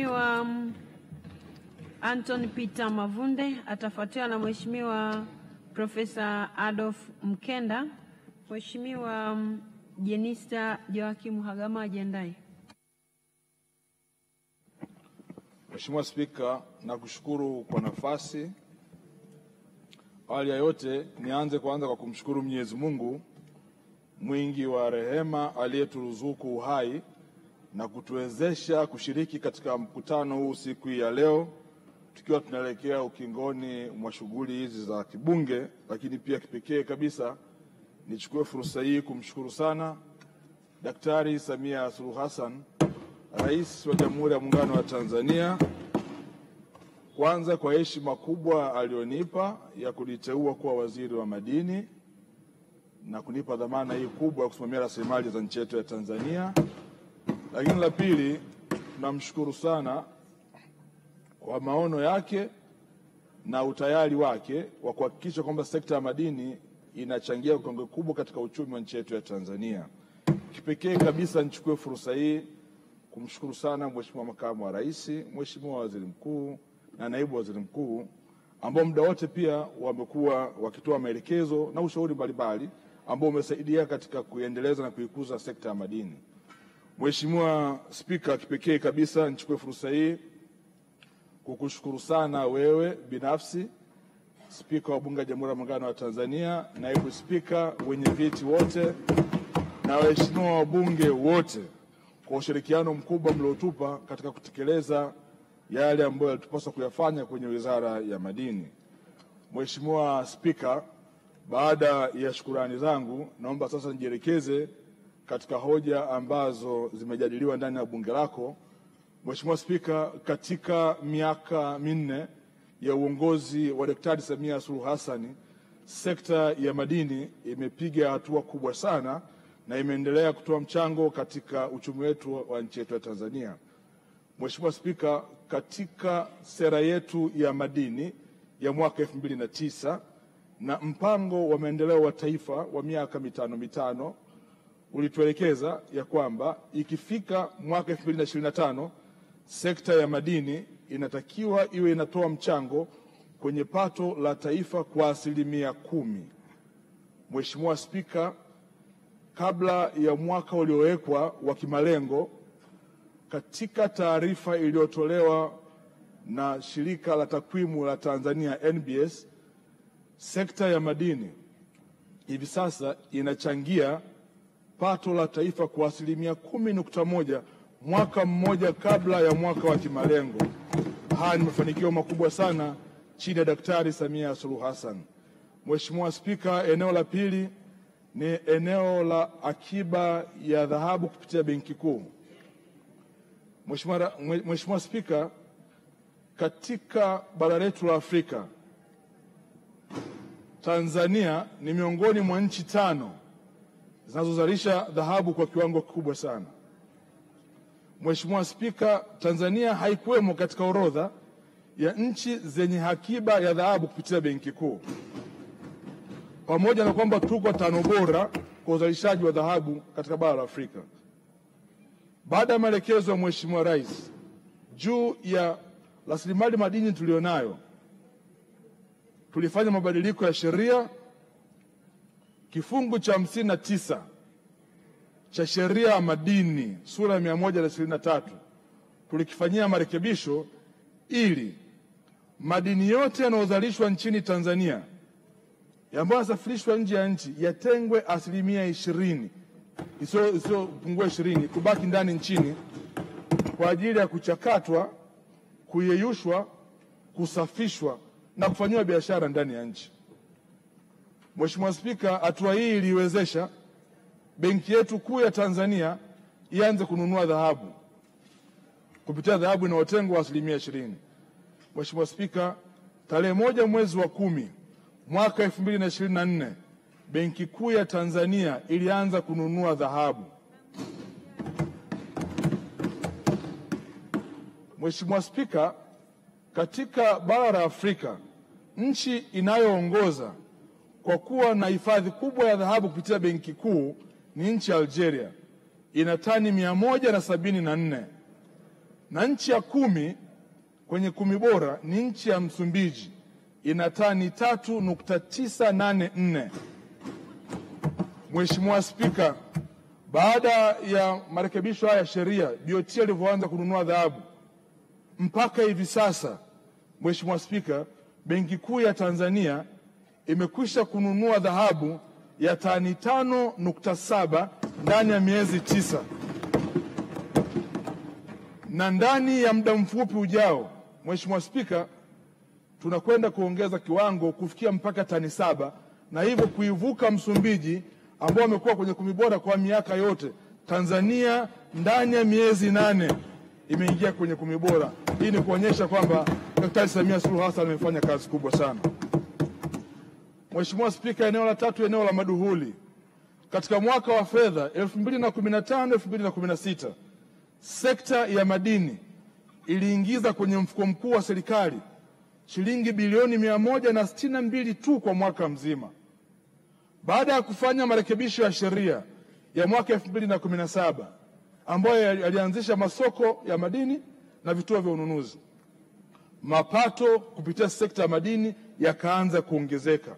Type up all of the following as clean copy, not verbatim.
Mheshimiwa Anton Peter Mavunde, atafuatiwa na Mheshimiwa Profesa Adolf Mkenda. Mheshimiwa Jenista Joakim Hagama ajiandae. Mheshimiwa Spika, nakushukuru kwa nafasi. Awali ya yote nianze kwanza kwa kumshukuru Mwenyezi Mungu mwingi wa rehema aliyeturuzuku uhai na kutuwezesha kushiriki katika mkutano huu siku ya leo, tukiwa tunaelekea ukingoni mwa shughuli hizi za kibunge. Lakini pia kipekee kabisa nichukue fursa hii kumshukuru sana Daktari Samia Suluhu Hassan, Rais wa Jamhuri ya Muungano wa Tanzania, kwanza kwa heshima kubwa alionipa ya kuniteua kuwa waziri wa madini na kunipa dhamana hii kubwa ya kusimamia rasilimali za nchi yetu ya Tanzania. Lakini la pili, tunamshukuru sana kwa maono yake na utayari wake wa kuhakikisha kwamba sekta ya madini inachangia kwa kiwango kikubwa katika uchumi wa nchi yetu ya Tanzania. Kipekee kabisa nichukue fursa hii kumshukuru sana Mheshimiwa Makamu wa Rais, Mheshimiwa Waziri Mkuu na Naibu Waziri Mkuu, ambao muda wote pia wamekuwa wakitoa maelekezo na ushauri mbalimbali ambao umesaidia katika kuendeleza na kuikuza sekta ya madini. Mheshimiwa Spika, kipekee kabisa nichukue fursa hii kukushukuru sana wewe binafsi, Spika wa Bunge la Jamhuri ya Muungano wa Tanzania, Naibu Spika, wenye viti wote na waheshimiwa wabunge wote kwa ushirikiano mkubwa mliotupa katika kutekeleza yale ambayo yalitupaswa kuyafanya kwenye Wizara ya Madini. Mheshimiwa Spika, baada ya shukrani zangu, naomba sasa nijielekeze katika hoja ambazo zimejadiliwa ndani ya bunge lako. Mheshimiwa Spika, katika miaka minne ya uongozi wa Daktari Samia Suluhu Hassan, sekta ya madini imepiga hatua kubwa sana na imeendelea kutoa mchango katika uchumi wetu wa nchi yetu ya Tanzania. Mheshimiwa Spika, katika sera yetu ya madini ya mwaka 2009 na mpango wa maendeleo wa taifa wa miaka mitano ulituelekeza ya kwamba ikifika mwaka 2025 sekta ya madini inatakiwa iwe inatoa mchango kwenye pato la taifa kwa 10%. Mheshimiwa Spika, kabla ya mwaka uliowekwa wa kimalengo, katika taarifa iliyotolewa na shirika la takwimu la Tanzania NBS, sekta ya madini hivi sasa inachangia pato la taifa kwa 10.1 mwaka mmoja kabla ya mwaka wa kimalengo. Haya ni mafanikio makubwa sana chini ya Daktari Samia Suluhu Hassan. Mheshimiwa Spika, eneo la pili ni eneo la akiba ya dhahabu kupitia Benki Kuu. Mheshimiwa Spika, katika bara letu la Afrika, Tanzania ni miongoni mwa nchi 5 zinazozalisha dhahabu kwa kiwango kikubwa sana. Mheshimiwa Spika, Tanzania haikuwemo katika orodha ya nchi zenye akiba ya dhahabu kupitia Benki Kuu, pamoja na kwamba tuko 5 bora kwa uzalishaji wa dhahabu katika bara la Afrika. Baada ya maelekezo ya Mheshimiwa Rais juu ya rasilimali madini tulionayo, tulifanya mabadiliko ya sheria. Kifungu cha 59 cha sheria ya madini sura ya 123 tulikifanyia marekebisho ili madini yote yanayozalishwa nchini Tanzania ambayo yanasafirishwa nje ya nchi yatengwe 20%, isiyopungua 20, kubaki ndani nchini kwa ajili ya kuchakatwa, kuyeyushwa, kusafishwa na kufanywa biashara ndani ya nchi. Mheshimiwa Spika, hatua hii iliwezesha benki yetu kuu ya Tanzania ianze kununua dhahabu kupitia dhahabu inayotengwa 20%. Mheshimiwa Spika, tarehe 1 mwezi wa 10 mwaka 2024 Benki Kuu ya Tanzania ilianza kununua dhahabu. Mheshimiwa Spika, katika bara la Afrika, nchi inayoongoza kwa kuwa na hifadhi kubwa ya dhahabu kupitia Benki Kuu ni nchi ya Algeria. Ina tani 174. na nchi ya 10 kwenye 10 bora ni nchi ya Msumbiji, ina tani 3.984. Mheshimiwa Spika, baada ya marekebisho haya ya sheria, BOT ilivyoanza kununua dhahabu mpaka hivi sasa, Mheshimiwa Spika, Benki Kuu ya Tanzania imekwisha kununua dhahabu ya tani 5.7 ndani ya miezi 9, na ndani ya muda mfupi ujao, Mheshimiwa Spika, tunakwenda kuongeza kiwango kufikia mpaka tani 7, na hivyo kuivuka Msumbiji ambao wamekuwa kwenye 10 bora kwa miaka yote. Tanzania ndani ya miezi 8 imeingia kwenye 10 bora. Hii ni kuonyesha kwamba Daktari Samia Suluhu Hassan amefanya kazi kubwa sana. Mheshimiwa Spika, eneo la 3, eneo la maduhuli. Katika mwaka wa fedha 2015-2016, sekta ya madini iliingiza kwenye mfuko mkuu wa serikali shilingi bilioni 162 tu kwa mwaka mzima. Baada ya kufanya marekebisho ya sheria ya mwaka 2017 ambayo yalianzisha masoko ya madini na vituo vya ununuzi, mapato kupitia sekta ya madini yakaanza kuongezeka.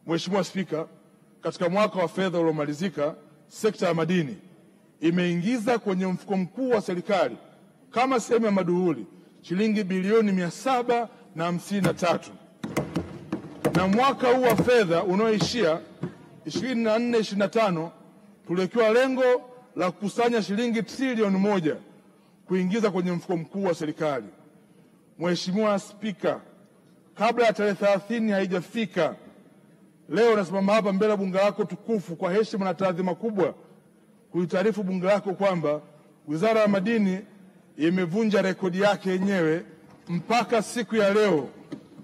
Mheshimiwa Spika, katika mwaka wa fedha uliomalizika, sekta ya madini imeingiza kwenye mfuko mkuu wa serikali kama sehemu ya maduhuli shilingi bilioni 753, na mwaka huu wa fedha unaoishia 24-25 tuliwekewa lengo la kukusanya shilingi trilioni 1 kuingiza kwenye mfuko mkuu wa serikali. Mheshimiwa Spika, kabla ya tarehe 30 haijafika, leo nasimama hapa mbele ya bunge lako tukufu kwa heshima na taadhima kubwa kuitaarifu bunge lako kwamba Wizara ya Madini imevunja rekodi yake yenyewe. Mpaka siku ya leo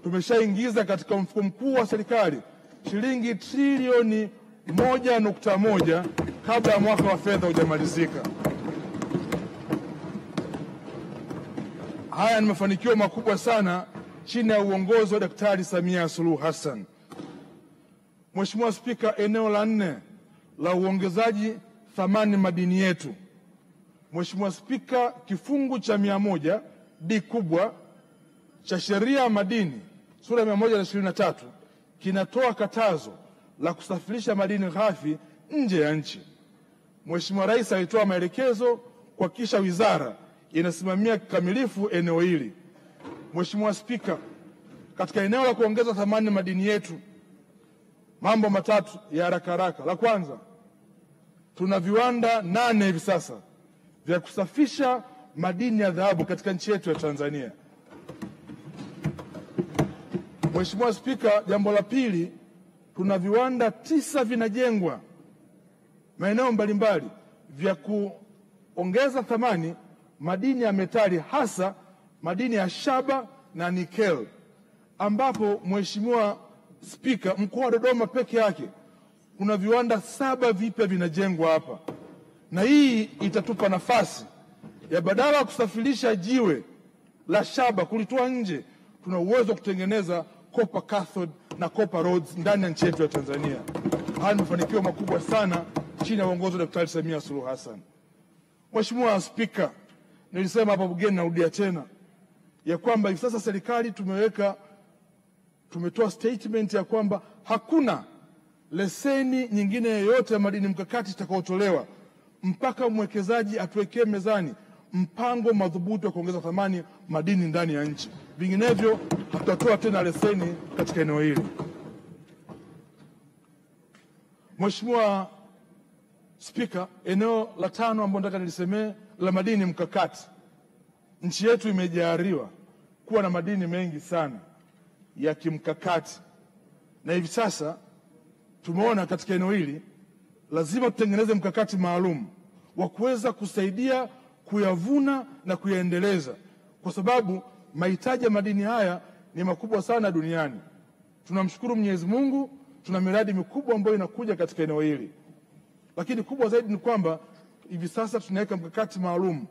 tumeshaingiza katika mfuko mkuu wa serikali shilingi trilioni 1.1 kabla ya mwaka wa fedha hujamalizika. Haya ni mafanikio makubwa sana chini ya uongozi wa Daktari Samia Suluhu Hassan. Mheshimiwa Spika, eneo la 4 la uongezaji thamani madini yetu. Mheshimiwa Spika, kifungu cha 100 D kubwa cha sheria ya madini sura ya 123 kinatoa katazo la kusafirisha madini ghafi nje ya nchi. Mheshimiwa Rais alitoa maelekezo kuhakikisha wizara inasimamia kikamilifu eneo hili. Mheshimiwa Spika, katika eneo la kuongeza thamani madini yetu, mambo matatu ya haraka haraka. La kwanza, tuna viwanda 8 hivi sasa vya kusafisha madini ya dhahabu katika nchi yetu ya Tanzania. Mheshimiwa Spika, jambo la pili, tuna viwanda 9 vinajengwa maeneo mbalimbali vya kuongeza thamani madini ya metali, hasa madini ya shaba na nikel, ambapo Mheshimiwa Spika, mkoa wa Dodoma peke yake kuna viwanda 7 vipya vinajengwa hapa, na hii itatupa nafasi ya badala ya kusafirisha jiwe la shaba kulitoa nje, tuna uwezo wa kutengeneza copper cathode na copper rods ndani ya nchi yetu ya Tanzania. Haya ni mafanikio makubwa sana chini ya uongozi wa Daktari Samia Suluhu Hassan. Mheshimiwa Spika, nilisema hapa bungeni, narudia tena ya kwamba hivi sasa serikali tumetoa statement ya kwamba hakuna leseni nyingine yoyote ya madini mkakati itakayotolewa mpaka mwekezaji atuwekee mezani mpango madhubuti wa kuongeza thamani madini ndani ya nchi. Vinginevyo hatutatoa tena leseni katika eneo hili. Mheshimiwa Spika, eneo la 5 ambalo nataka nilisemee la madini mkakati. Nchi yetu imejaliwa kuwa na madini mengi sana ya kimkakati, na hivi sasa tumeona katika eneo hili lazima tutengeneze mkakati maalum wa kuweza kusaidia kuyavuna na kuyaendeleza, kwa sababu mahitaji ya madini haya ni makubwa sana duniani. Tunamshukuru Mwenyezi Mungu, tuna miradi mikubwa ambayo inakuja katika eneo hili, lakini kubwa zaidi ni kwamba hivi sasa tunaweka mkakati maalum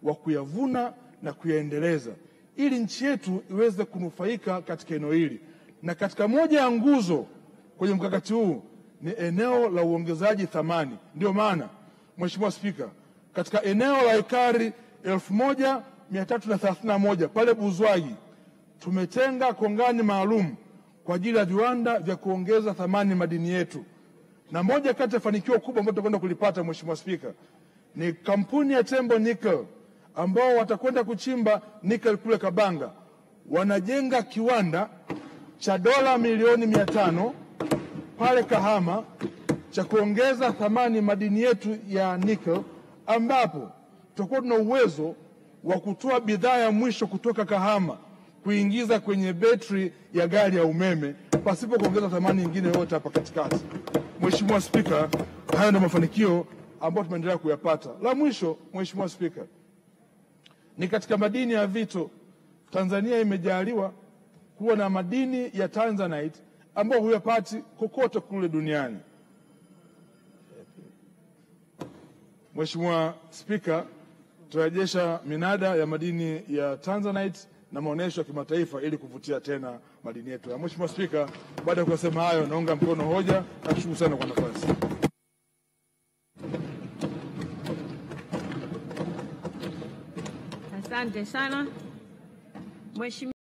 wa kuyavuna na kuyaendeleza ili nchi yetu iweze kunufaika katika eneo hili. Na katika moja ya nguzo kwenye mkakati huu ni eneo la uongezaji thamani. Ndio maana Mheshimiwa Spika, katika eneo la ekari 1331 pale Buzwagi tumetenga kongani maalum kwa ajili ya viwanda vya kuongeza thamani madini yetu. Na moja kati ya fanikio kubwa ambalo tutakwenda kulipata, Mheshimiwa Spika, ni kampuni ya Tembo Nickel ambao watakwenda kuchimba nickel kule Kabanga. Wanajenga kiwanda cha dola milioni 500 pale Kahama cha kuongeza thamani madini yetu ya nickel, ambapo tutakuwa tuna uwezo wa kutoa bidhaa ya mwisho kutoka Kahama kuingiza kwenye betri ya gari ya umeme pasipo kuongeza thamani nyingine yote hapa katikati. Mheshimiwa Spika, haya ndio mafanikio ambayo tumeendelea kuyapata. La mwisho, Mheshimiwa Spika, ni katika madini ya vito. Tanzania imejaliwa kuwa na madini ya Tanzanite ambayo huyapati kokote kule duniani. Mheshimiwa Spika, tutarejesha minada ya madini ya Tanzanite na maonesho ya kimataifa ili kuvutia tena madini yetu. Mheshimiwa Spika, baada ya kusema hayo, naunga mkono hoja na kushukuru sana kwa nafasi. Asante sana Mheshimiwa.